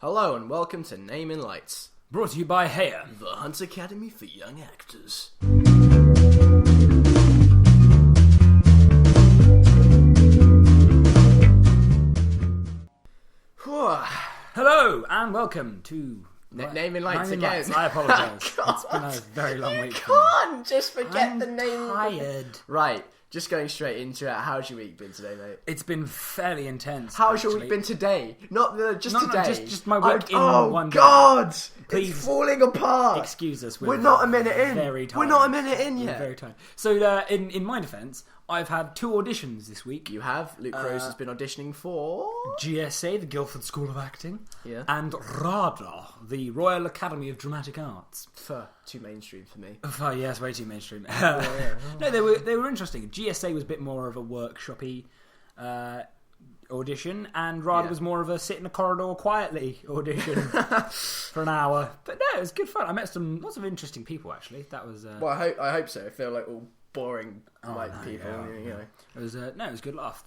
Hello and welcome to Naming Lights, Brought to you by HAYA, the Hunt Academy for Young Actors. Hello and welcome to Naming Lights again. I apologise. It's been a very long week. Can't just forget I'm the name. tired. Right, just going straight into it. How's your week been today, mate? It's been fairly intense. How's your week been today? Not just today. No, just my week in one day. Oh God! Please it's falling apart. Excuse us. We're not a minute in. Very tired. We're not a minute in yet. We're very tired. So, in my defence, I've had 2 auditions this week. You have. Luke Rose has been auditioning for GSA, the Guildford School of Acting, Yeah. and RADA, the Royal Academy of Dramatic Arts. too mainstream for me. Oh, yes, way too mainstream. No, they were interesting. GSA was a bit more of a workshoppy audition, and RADA was more of a sit in a corridor quietly audition for an hour. But no, it was good fun. I met lots of interesting people actually. That was Well, I hope so. I feel like all boring people. Yeah. You know. It was it was a good laugh.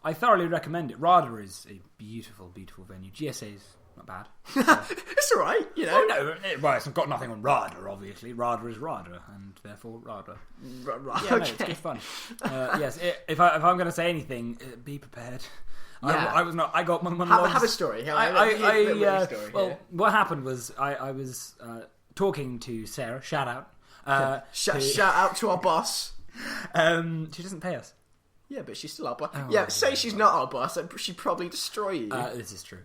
I thoroughly recommend it. RADA is a beautiful, beautiful venue. GSA is not bad. It's all right, you know. Oh no, it's got nothing on RADA. Obviously, RADA is RADA, and therefore RADA. Right, Yeah, okay. no, it's good fun. Yes, if I'm going to say anything, be prepared. Yeah. I was not. I got my monologues. Have a story. What happened was I was talking to Sarah. Shout out. Shout out to our boss. She doesn't pay us. Yeah, but she's still our boss. Oh, say she's not our boss, she'd probably destroy you. This is true.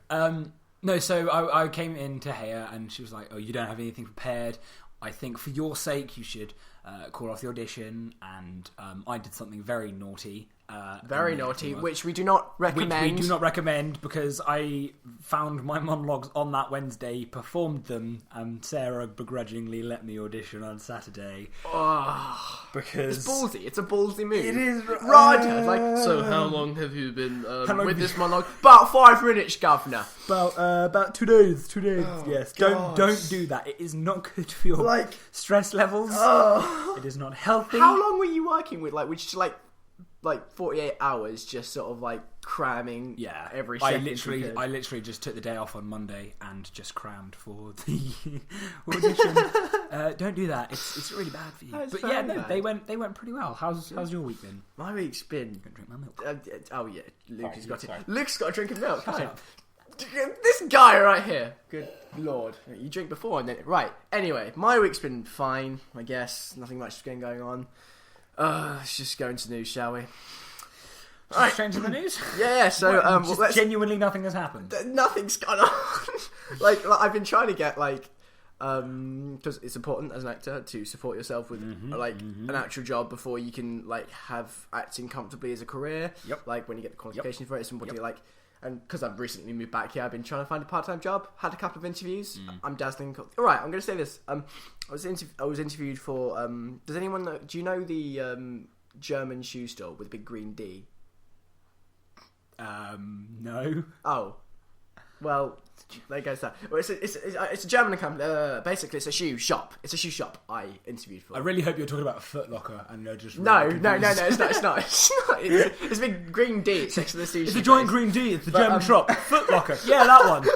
No, so I came into HAYA and she was like, "Oh, you don't have anything prepared. I think for your sake you should call off the audition." And I did something very naughty. Very naughty, which we do not recommend. We do not recommend because I found my monologues on that Wednesday, performed them, and Sarah begrudgingly let me audition on Saturday. Oh, because it's ballsy. It's a ballsy move. It is. Roger. So how long have you been with this monologue? About 5 minutes, Governor. About 2 days. 2 days. Oh, yes. God. Don't do that. It is not good for your stress levels. It is not healthy. How long were you working with? Which 48 hours, just sort of cramming. Yeah, every I second. I literally just took the day off on Monday and just crammed for the audition. Don't do that. It's really bad for you. But yeah, no, they went pretty well. How's your week been? My week's been. Go drink my milk. Oh yeah, Luke's got sorry. it. Luke's got a drink of milk. Shut up. This guy right here. Good lord. You drink before and then... Right. Anyway, my week's been fine, I guess. Nothing much has been going on. Let's just go into the news, shall we? Right. Change in the news? Yeah, so... genuinely nothing has happened. Nothing's gone on. I've been trying to get, because it's important as an actor to support yourself with, an actual job before you can, have acting comfortably as a career. Yep. when you get the qualification for it, it's important to, and because I've recently moved back here, I've been trying to find a part-time job. Had a couple of interviews. I'm dazzling. All right, I'm going to say this. I was interviewed for. Does anyone know? Do you know the German shoe store with a big green D? No. Oh, well, there goes that. Well, it's a German company. Basically, it's a shoe shop. It's a shoe shop I interviewed for. I really hope you're talking about Foot Locker and they're just... No, it's not. It's not. It's a big green D. It's next to the sushi. It's a giant green D. It's the German shop. Foot Locker. Yeah, that one.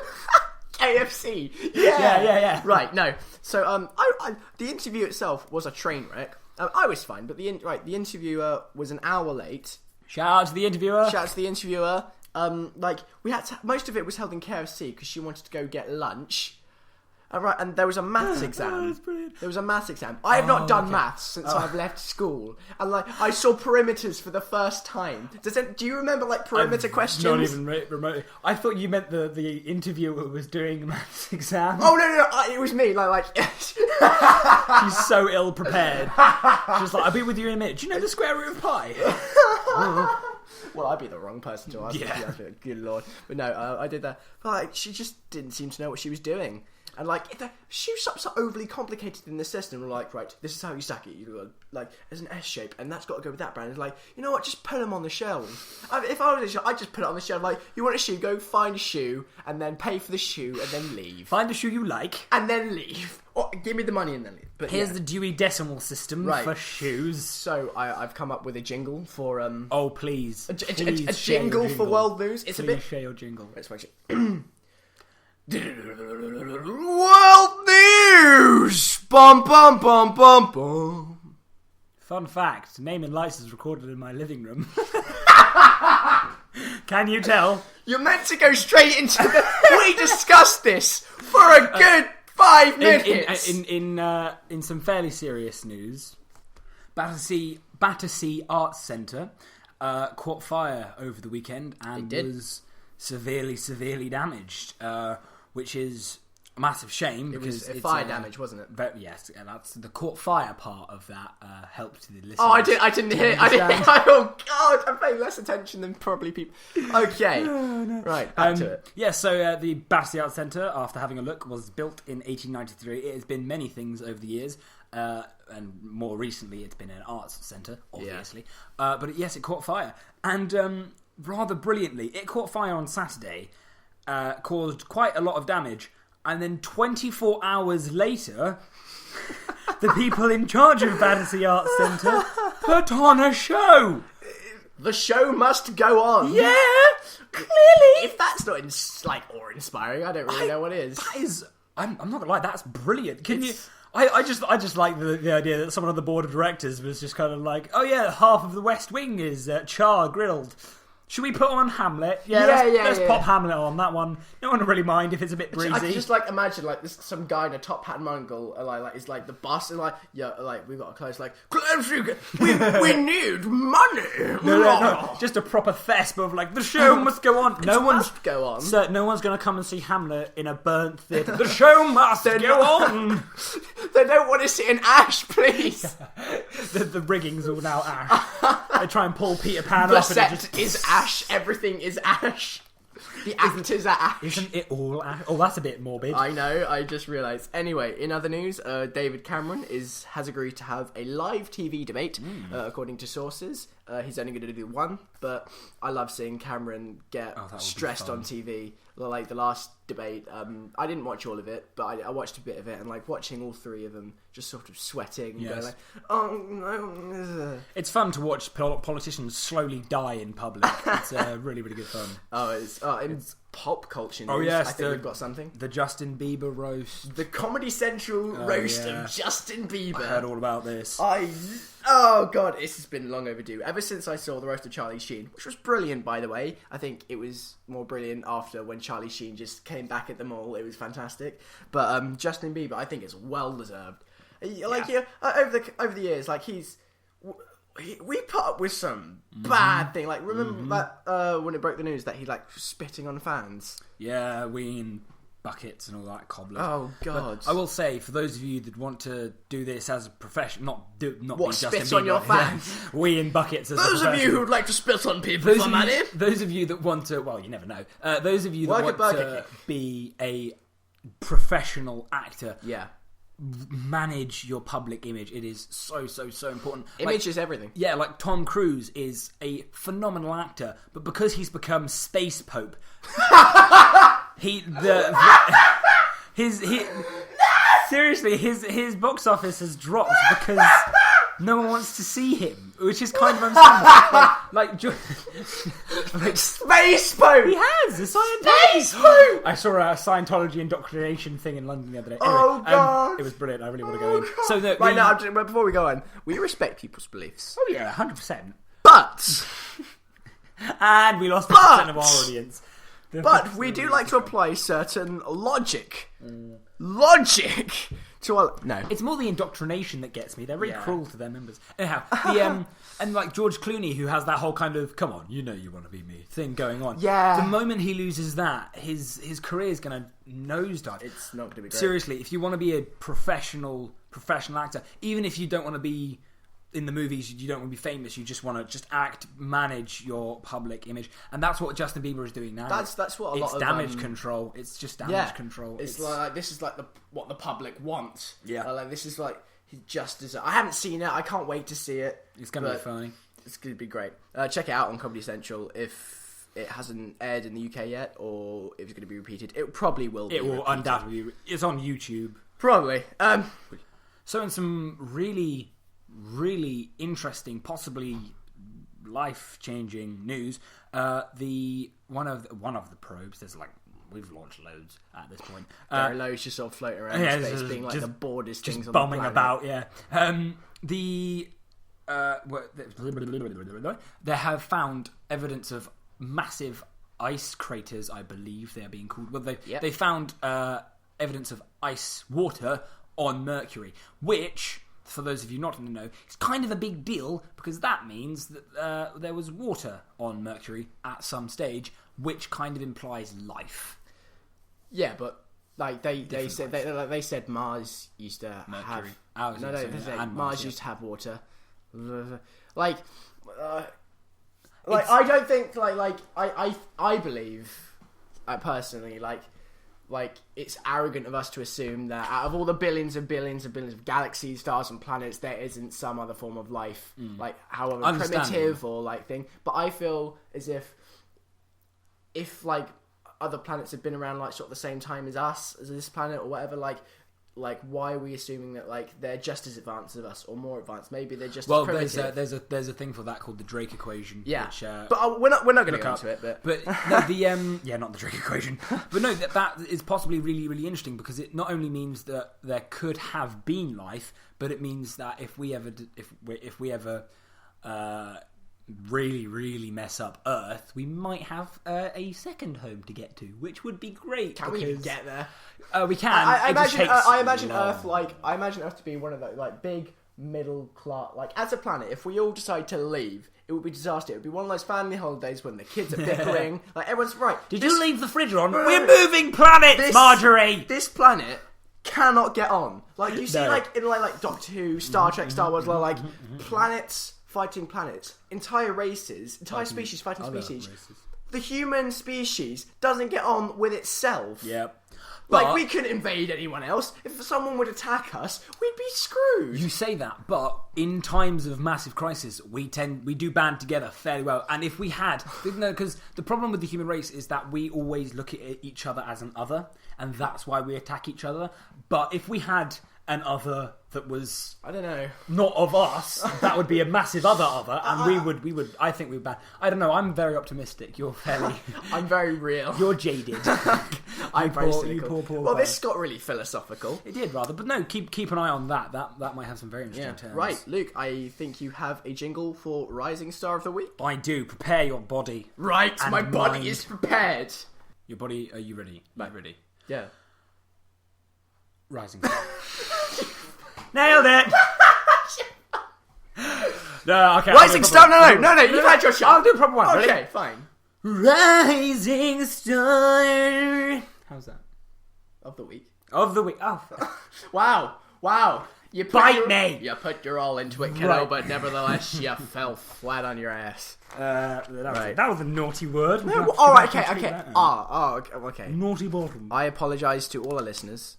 KFC. Yeah. Right. No. So the interview itself was a train wreck. I was fine, but the interviewer was an hour late. Shout out to the interviewer. We had to, most of it was held in KFC because she wanted to go get lunch. And there was a maths exam. That's brilliant. There was a maths exam. I have not done maths since I've left school, and I saw perimeters for the first time. Do you remember perimeter questions? Not even remotely. I thought you meant the interviewer was doing a maths exam. Oh no! It was me. She's so ill prepared. She's like, "I'll be with you in a minute. Do you know the square root of pi?" Well, I'd be the wrong person to ask. Yeah. Good lord. But no, I did that. But she just didn't seem to know what she was doing. And if the shoe shops are overly complicated in the system, we're right, this is how you stack it. You there's an S shape, and that's got to go with that brand. It's you know what? Just put them on the shelves. If I was a shop, I'd just put it on the shelf. You want a shoe? Go find a shoe, and then pay for the shoe, and then leave. Find a shoe you like, and then leave. Or give me the money and then leave. But here's the Dewey Decimal System for shoes. So I've come up with a jingle for Oh please, a jingle for World News. It's please a bit. Share your jingle. Let's watch it. World news! Bum bum bum bum bum. Fun fact, Name and Lights is recorded in my living room. Can you tell? You're meant to go straight into the... We discussed this for a good 5 minutes. In some fairly serious news, Battersea Arts Centre caught fire over the weekend and was severely damaged, which is a massive shame because it's fire damage, wasn't it? But yes, and that's the caught fire part of that helped the listeners. Oh, I didn't hear. Oh God, I'm paying less attention than probably people. Okay, right, back to it. Yeah, so the Battersea Arts Centre, after having a look, was built in 1893. It has been many things over the years. And more recently, it's been an arts centre, obviously. Yeah. But yes, it caught fire. And rather brilliantly, it caught fire on Saturday, caused quite a lot of damage. And then 24 hours later, the people in charge of Battersea Arts Centre put on a show. The show must go on. Yeah, clearly. If that's not awe-inspiring, I don't really know what is. That is... I'm not gonna lie, that's brilliant. I just like the idea that someone on the board of directors was just kind of like, oh yeah, half of the West Wing is char grilled. Should we put on Hamlet? Let's pop Hamlet on that one. No one will really mind if it's a bit breezy. I can just imagine this some guy in a top hat and monocle is the boss and we've got a close we need money. No, just a proper thesp of the show must go on. No one's going to come and see Hamlet in a burnt theatre. The show must go on. They don't want to sit in ash, please. The rigging's all now ash. They try and pull Peter Pan the up. Set is ash. Everything is ash. The actors are ash. Isn't it all ash? Oh, that's a bit morbid. I know. I just realised. Anyway, in other news, David Cameron has agreed to have a live TV debate, according to sources. He's only going to do one, but I love seeing Cameron get stressed on TV. Like the last debate, I didn't watch all of it, but I watched a bit of it, and watching all three of them just sort of sweating and going oh no. It's fun to watch politicians slowly die in public. It's really, really good fun. It's pop culture news. Oh yes, I think we've got something. The Justin Bieber roast. The Comedy Central roast of Justin Bieber. I heard all about this. Oh god, this has been long overdue. Ever since I saw the roast of Charlie Sheen, which was brilliant, by the way. I think it was more brilliant after when Charlie Sheen just came back at them all. It was fantastic. But Justin Bieber, I think it's well deserved. Over the years, we put up with some bad thing. Remember that when it broke the news that he spitting on fans? Yeah, we in buckets and all that cobbler. Oh god! But I will say, for those of you that want to do this as a profession, not be spit Justin on Bieber, your fans. We in buckets as those a of you who'd like to spit on people for money. Those of you that want to, well, you never know. Those of you that want to be a professional actor, manage your public image. It is so important. Image is everything. Yeah, Tom Cruise is a phenomenal actor, but because he's become Space Pope, seriously, his box office has dropped because no one wants to see him, which is kind of understandable. Space Pope! He has! A Space Pope! I saw a Scientology indoctrination thing in London the other day. Anyway, God! It was brilliant. I really want to go in. God. So now, before we go on, we respect people's beliefs. Oh yeah, 100%. But... and we lost 50% of our audience. But we do like to apply certain logic. Logic to our... No. It's more the indoctrination that gets me. They're really cruel to their members. Anyhow, and George Clooney, who has that whole kind of, come on, you know you want to be me thing going on. Yeah. The moment he loses that, his career is going to nosedive. It's not going to be great. Seriously, if you want to be a professional actor, even if you don't want to be in the movies, you don't want to be famous, you just want to act, manage your public image, and that's what Justin Bieber is doing now. That's what a lot of... It's damage control. It's just damage control. It's this is what the public wants. Yeah. This is he just deserves. I haven't seen it. I can't wait to see it. It's going to be funny. It's going to be great. Check it out on Comedy Central if it hasn't aired in the UK yet, or if it's going to be repeated. It probably will be. It will undoubtedly. It's on YouTube. Probably. So in some really interesting, possibly life-changing news, one of the probes, there's we've launched loads at this point. There are loads just sort of floating around in space, being like the boredest things on the planet. Just bumming about, yeah. They have found evidence of massive ice craters, I believe they are being called. Well, they found evidence of ice water on Mercury, which, for those of you not in the know, is kind of a big deal because that means that there was water on Mercury at some stage, which kind of implies life. Yeah, but like they said Mars used to Mercury. have Mars used to have water. I don't think I believe personally like it's arrogant of us to assume that out of all the billions and billions and billions of galaxies, stars and planets, there isn't some other form of life, like however primitive or like thing. But I feel as if like other planets have been around like sort of the same time as us, as this planet or whatever, like why are we assuming that like they're just as advanced as us or more advanced? Maybe they're just as primitive. There's a thing for that called the Drake equation. Yeah, which, but we're not going to go into it. But no, not the Drake equation. But no, that is possibly really, really interesting because it not only means that there could have been life, but it means that if we ever really, really mess up Earth, we might have a second home to get to, which would be great. Can we even get there? We can. I imagine Earth to be one of those like big middle class. Like as a planet, if we all decide to leave, it would be disaster. It would be one of those family holidays when the kids are bickering. Like everyone's right. Did you leave the fridge on? We're moving planets, Marjorie. This planet cannot get on. Like you see, like in like Doctor Who, Star Trek, Star Wars, like planets fighting planets, entire races, species fighting species. The human species doesn't get on with itself. Yep. Like, we couldn't invade anyone else. If someone would attack us, we'd be screwed. You say that, but in times of massive crisis, we do band together fairly well. And if we had... No, because the problem with the human race is that we always look at each other as an other, and that's why we attack each other. But if we had an other that was... I don't know. Not of us, that would be a massive other, and we would... I think we'd ban... I don't know, I'm very optimistic. You're fairly... I'm very real. You're jaded. I'm very cynical. Poor this got really philosophical. It did, rather. But no, keep an eye on that. That might have some very interesting terms. Right, Luke, I think you have a jingle for Rising Star of the Week. I do. Prepare your body. Right, my body is prepared. Your body... Are you ready? Right. Ready? Yeah. Rising Star. Nailed it! No, okay. Rising Star, no, you've had your shot. I'll do a proper one. Okay, ready? Fine. Rising Star. How's that? Of the week. Oh. Wow. You bite me. You put your all into it, kiddo, right. But nevertheless, you fell flat on your ass. That was a naughty word. No, alright, okay. Okay. Naughty bottom. I apologise to all our listeners.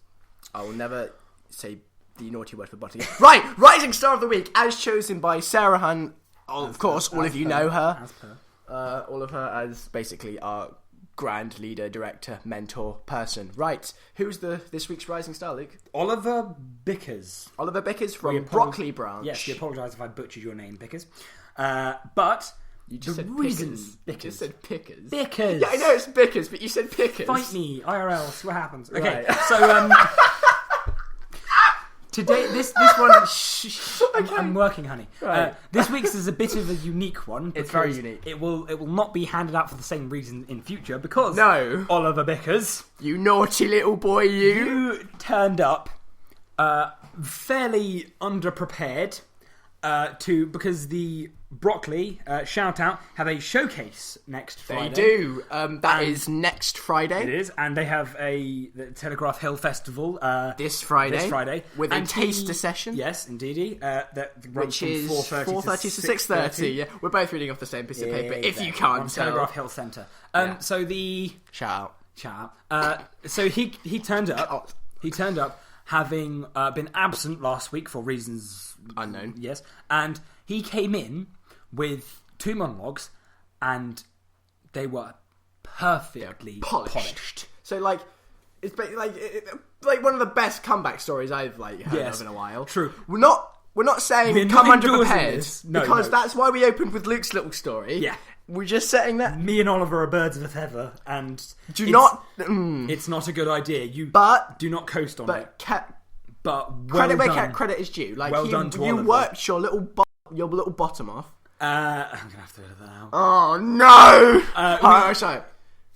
I will never say the naughty word for bottom. Right, Rising Star of the Week, as chosen by Sarah Hunt. Of course, all of you know her. As per. All of her as basically our grand leader, director, mentor, person. Right, who's this week's Rising Star, Luke? Oliver Bickers. Oliver Bickers from Broccoli Branch. Yes, we apologise if I butchered your name, Bickers. But... You just said Pickers. You just said Pickers. Bickers. Yeah, I know it's Bickers, but you said Pickers. Fight me, IRL, see what happens. Okay, right. So, today, this one... Okay. I'm working, honey. Right. This week's is a bit of a unique one. It's very unique. It will not be handed out for the same reason in future, because... No. Oliver Bickers... You naughty little boy, You turned up fairly underprepared because the... Broccoli, shout out, have a showcase next Friday. They do. That is next Friday. It is, and they have the Telegraph Hill Festival this Friday with a taster session. Yes, indeedy. Which is 4:30 to 6:30. Yeah, we're both reading off the same piece of paper. If you can't tell, Telegraph Hill Centre. So the shout out. So he turned up. He turned up, having been absent last week for reasons unknown. Yes, and he came in with 2 monologues, and they were perfectly polished. So, like, it's like one of the best comeback stories I've heard of in a while. True. We're not saying come underprepared, because that's why we opened with Luke's little story. Yeah. We're just setting that. Me and Oliver are birds of a feather, and it's not a good idea. But do not coast on it. But credit where credit is due. Like well done to Oliver. You worked your little bottom off. I'm gonna have to edit that out. Oh no! Sorry.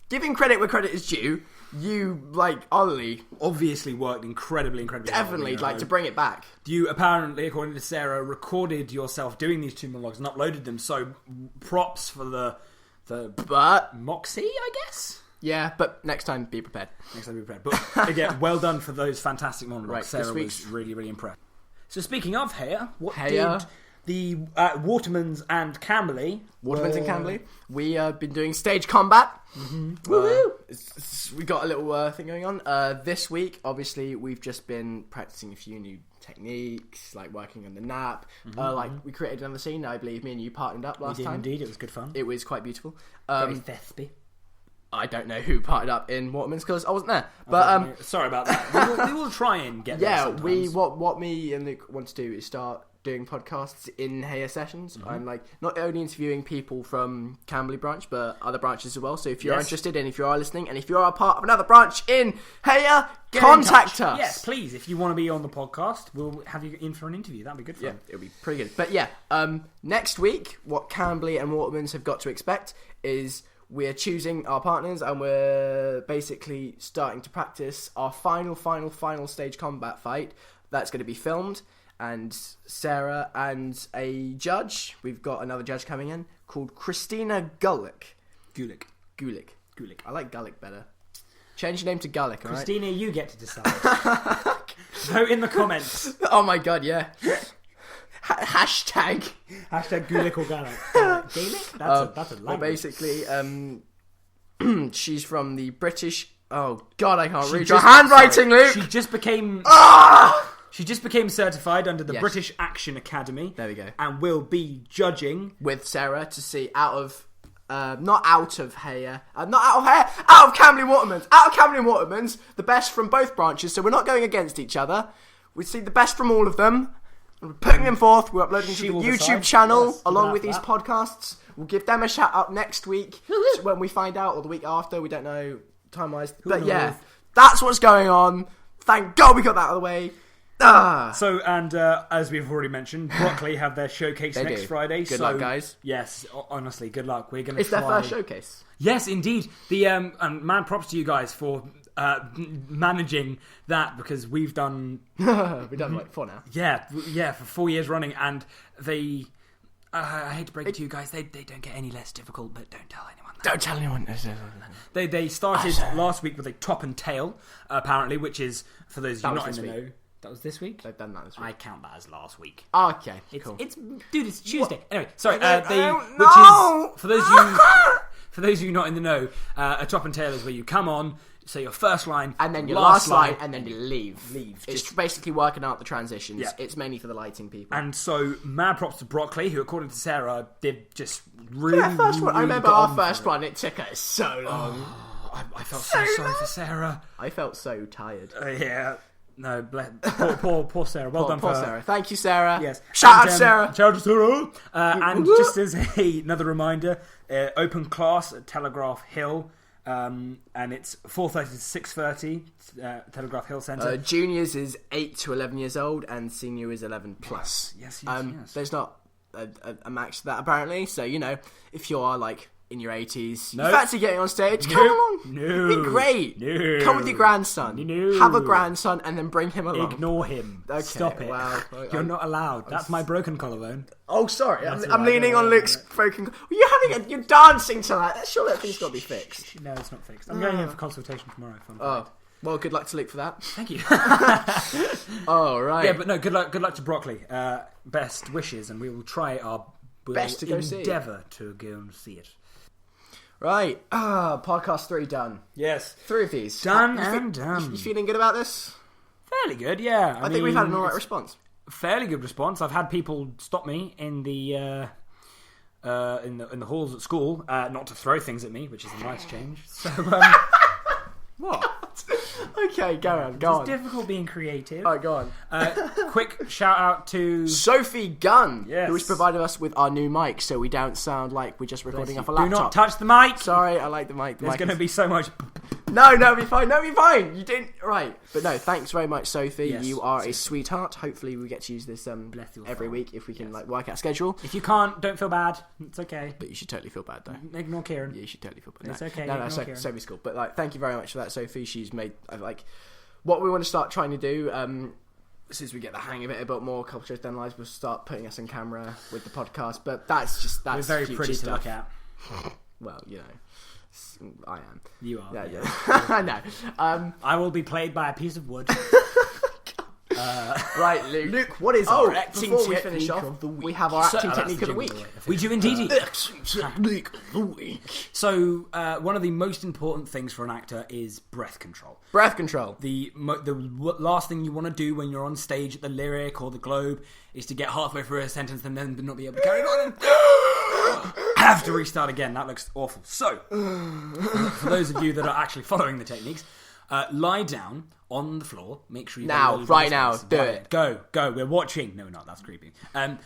Giving credit where credit is due. You, like, Ollie... obviously worked incredibly definitely, hard, to bring it back. You apparently, according to Sarah, recorded yourself doing these 2 monologues and uploaded them, so props for the moxie, I guess? Yeah, but next time, be prepared. But, again, well done for those fantastic monologues. Right, Sarah was really, really impressed. So, speaking of HAYA, what did the Watermans and Camberley... we have been doing stage combat. Woo-hoo! We got a little thing going on. This week, obviously, we've just been practicing a few new techniques, like working on the nap. We created another scene. I believe me and you partnered up last time. Indeed, it was good fun. It was quite beautiful. Very thespy. I don't know who partnered up in Waterman's because I wasn't there. But sorry about that. we will try and get there sometimes. What me and Luke want to do is start doing podcasts in HAYA sessions. I'm like not only interviewing people from Camberley branch, but other branches as well. So if you're interested and if you are listening and if you are a part of another branch in HAYA, contact us. Yes, please. If you want to be on the podcast, we'll have you in for an interview. That'd be good fun. Yeah, it'll be pretty good. But next week, what Camberley and Watermans have got to expect is we're choosing our partners and we're basically starting to practice our final stage combat fight. That's going to be filmed. And Sarah and a judge, we've got another judge coming in, called Christina Gulick. Gulick. I like Gulick better. Change your name to Gulick, alright? Christina, you get to decide. Vote in the comments. Oh my god, yeah. Hashtag Gulick or Gulick. Gaelic? That's a language. Well, basically, she's from the British... Oh god, I can't read your handwriting, Luke! She just became... She just became certified under the British Action Academy. There we go. And will be judging with Sarah to see out of HAYA, out of Camberley Watermans, the best from both branches. So we're not going against each other. We see the best from all of them. We're putting them forth. We're uploading to the YouTube channel along with these podcasts. We'll give them a shout out next week when we find out, or the week after. We don't know time wise, but yeah, that's what's going on. Thank God we got that out of the way. So, and as we've already mentioned, Broccoli have their showcase next Friday. Good luck, guys. Yes, honestly, good luck. We're going to It's their first showcase. Yes, indeed. And man, props to you guys for managing that, because we've done... We've done like 4 now. Yeah, for 4 years running, and they... I hate to break it to you guys, they don't get any less difficult, but don't tell anyone that. Don't tell anyone. They started last week with a top and tail, apparently, which is, for those of you not in the know... That was this week? They've done that this week. I count that as last week. Okay, cool. It's Tuesday. What? Anyway, sorry. For those of you not in the know, a top and tail is where you come on, say your first line, and then your last line, and then you leave. It's just basically working out the transitions. Yeah. It's mainly for the lighting people. And so, mad props to Broccoli, who, according to Sarah, did just really. I remember our first one. It took us so long. I felt so sorry for Sarah. I felt so tired. Yeah. No, poor Sarah. Well done for Sarah. Thank you, Sarah. Yes. Shout out, Sarah. Shout out, Sarah. And just as another reminder, open class at Telegraph Hill, and it's 4:30 to 6:30. Telegraph Hill Centre. Juniors is 8 to 11 years old, and senior is 11 plus. Yes. There's not a max to that apparently. So if you are like in your 80s, nope. You fancy getting on stage, come along. No. Be great. No. Come with your grandson. No. Have a grandson and then bring him along. Ignore him. Okay, stop it. Wow. You're not allowed. That's my broken collarbone. Oh, sorry. I'm leaning on Luke's broken... You're dancing tonight. That's sure that thing's got to be fixed. No, it's not fixed. I'm going in for consultation tomorrow. Well, good luck to Luke for that. Thank you. All right. Yeah, but no, good luck to Broccoli. Best wishes, and we will try our best to go see. Endeavour to go and see it. Right. Podcast 3 done. Yes. 3 of these. Done. You feeling good about this? Fairly good, yeah. I think we've had an alright response. Fairly good response. I've had people stop me in the in the halls at school, not to throw things at me, which is a nice change. So, what? Okay, go on. It's difficult being creative. All right, go on. Quick shout out to Sophie Gunn, Yes. who has provided us with our new mic, so we don't sound like we're just recording off a Do laptop. not touch the mic. Sorry, I like the mic. There's going to be so much. No, it'll be fine. No, it'll be fine. You didn't. Right. But no, thanks very much, Sophie. Yes, you are a sweetheart. Hopefully we get to use this every week if we can work out a schedule. If you can't, don't feel bad. It's okay. But you should totally feel bad, though. Ignore Kieran. Yeah, you should totally feel bad. It's okay. No, Sophie's cool. But thank you very much for that, Sophie. She's made what we want to start trying to do. Since we get the hang of it a bit more, a couple shows down the line, we'll start putting us on camera with the podcast. But that's We're very pretty stuff. to look at. Well, I am. You are. Yeah. I know. I will be played by a piece of wood. Right, Luke. Luke, what is our acting before we technique finish off, of the week? We have our acting technique of the week. We do indeed. Acting technique of the week. So, one of the most important things for an actor is breath control. Breath control. The last thing you want to do when you're on stage at the Lyric or the Globe is to get halfway through a sentence and then not be able to carry on. Have to restart again. That looks awful. So, for those of you that are actually following the techniques, lie down on the floor. Make sure you right now, do it. Go. We're watching. No, we're not. That's creepy. Well,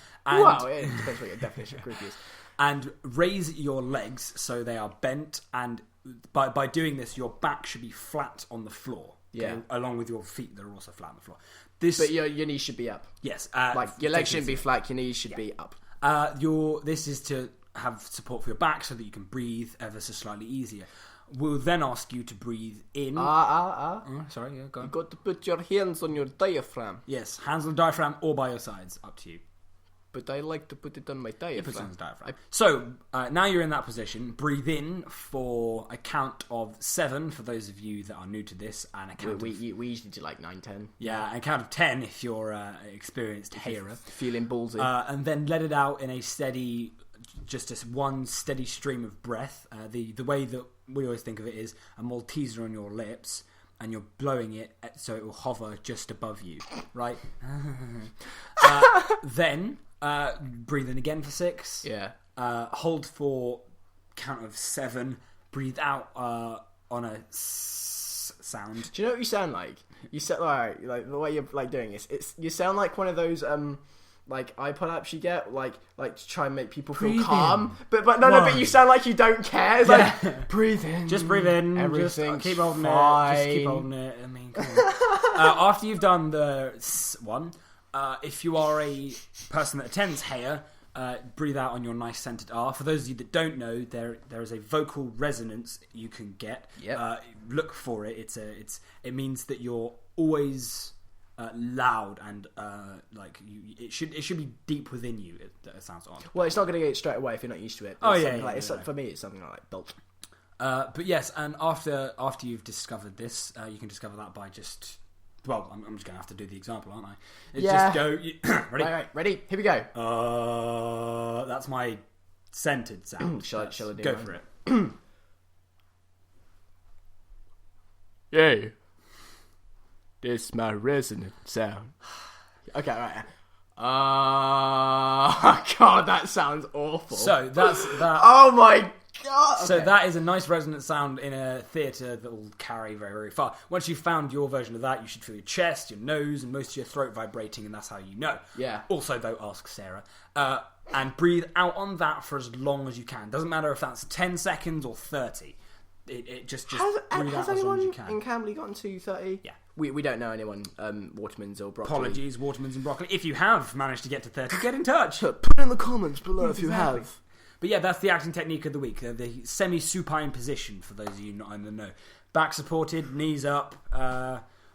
it depends what your definition of creepy is. And raise your legs so they are bent, and by doing this, your back should be flat on the floor. Yeah. Along with your feet that are also flat on the floor. But your knees should be up. Yes. Your legs shouldn't be flat. Your knees should be up. This is to have support for your back so that you can breathe ever so slightly easier. We'll then ask you to breathe in. Sorry, go on. You got to put your hands on your diaphragm. Yes, hands on the diaphragm or by your sides, up to you. But I like to put it on my diaphragm. Put it on the diaphragm. So, now you're in that position, breathe in for a count of 7 for those of you that are new to this, and a count we usually do like 9, 10. Yeah, and a count of 10 if you're an experienced hearer. Feeling ballsy. And then let it out in a steady, just as one steady stream of breath. The way that we always think of it is a Malteser on your lips, and you're blowing it so it will hover just above you, right? Then breathe in again for 6. Yeah. Hold for count of 7. Breathe out on a sound. Do you know what you sound like? You sound like the way you're doing this. You sound like one of those iPod apps you get, to try and make people feel calm. But but you sound like you don't care. It's like, breathe in. Just breathe in. Everything. Keep holding fine. it. Just keep holding it. I mean, come on. After you've done the one, if you are a person that attends HAYA, breathe out on your nice centered R. For those of you that don't know, there is a vocal resonance you can get. Yep. Look for it. It means that you're always loud and it should be deep within you. It sounds odd. Well, it's not going to get straight away if you're not used to it. For me, it's something like dolt. But yes, and after you've discovered this, you can discover that by just. Well, I'm just going to have to do the example, aren't I? Yeah. Just go. Ready? Right, ready? Here we go. That's my centered sound. Shall I do go mine? for it. Yay. This is my resonant sound. Okay, right. God, that sounds awful. So that's that. Oh my God. So Okay. that is a nice resonant sound in a theatre that will carry very, very far. Once you've found your version of that, you should feel your chest, your nose, and most of your throat vibrating, and that's how you know. Yeah. Also, though, ask Sarah. And breathe out on that for as long as you can. Doesn't matter if that's 10 seconds or 30. It just breathe out as long as you can. Has anyone in Camberley gotten to 30? Yeah. We don't know anyone, Watermans or Broccoli. Apologies, Watermans and Broccoli. If you have managed to get to 30, get in touch. Put in the comments below if you have. But yeah, that's the acting technique of the week. The semi-supine position, for those of you not in the know. Back supported, knees up,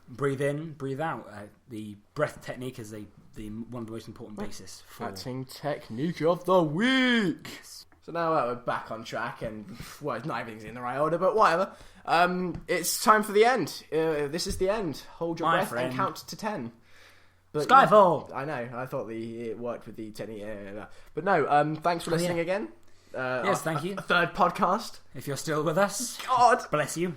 breathe in, breathe out. The breath technique is one of the most important bases for... Acting technique of the week. Yes. So now we're back on track, and not everything's in the right order, but whatever. It's time for the end. This is the end. Hold your breath and count to 10. But, Skyfall! I know. I thought it worked with the technique. But no, thanks for listening again. Yes, thank you. A third podcast. If you're still with us. God! Bless you.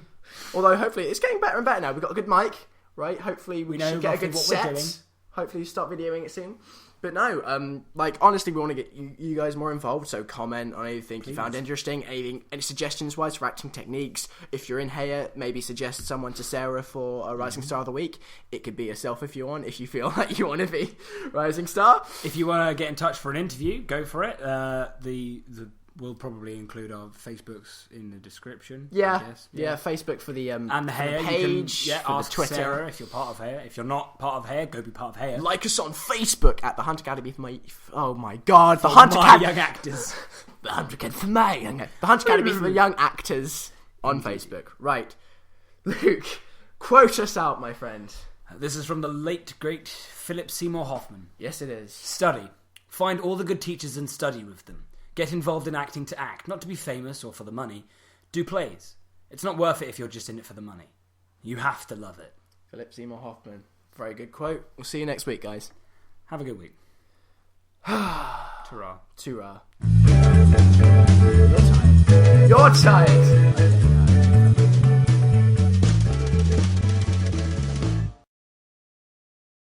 Although, hopefully, it's getting better and better now. We've got a good mic, right? Hopefully, we should get a good set. Hopefully, start videoing it soon. But no, like, honestly, we want to get you guys more involved, so comment on anything you found interesting, any suggestions-wise for acting techniques. If you're in HAYA, maybe suggest someone to Sarah for a Rising Star of the Week. It could be yourself if you want, if you feel like you want to be Rising Star. If you want to get in touch for an interview, go for it. We'll probably include our Facebooks in the description. Yeah, Facebook for the and the HAYA page. You can, for ask the Twitter Sarah if you're part of HAYA. If you're not part of HAYA, go be part of HAYA. Like us on Facebook at the Hunt Academy for my. Oh my God, the Hunt Academy young actors. The Hunt Academy for my young. The Hunt Academy for the young actors on Facebook. Right, Luke, quote us out, my friend. This is from the late great Philip Seymour Hoffman. Yes, it is. Study. Find all the good teachers and study with them. Get involved in acting to act, not to be famous or for the money. Do plays. It's not worth it if you're just in it for the money. You have to love it. Philip Seymour Hoffman. Very good quote. We'll see you next week, guys. Have a good week. Ta-ra. Ta-ra. You're tired. You're tired.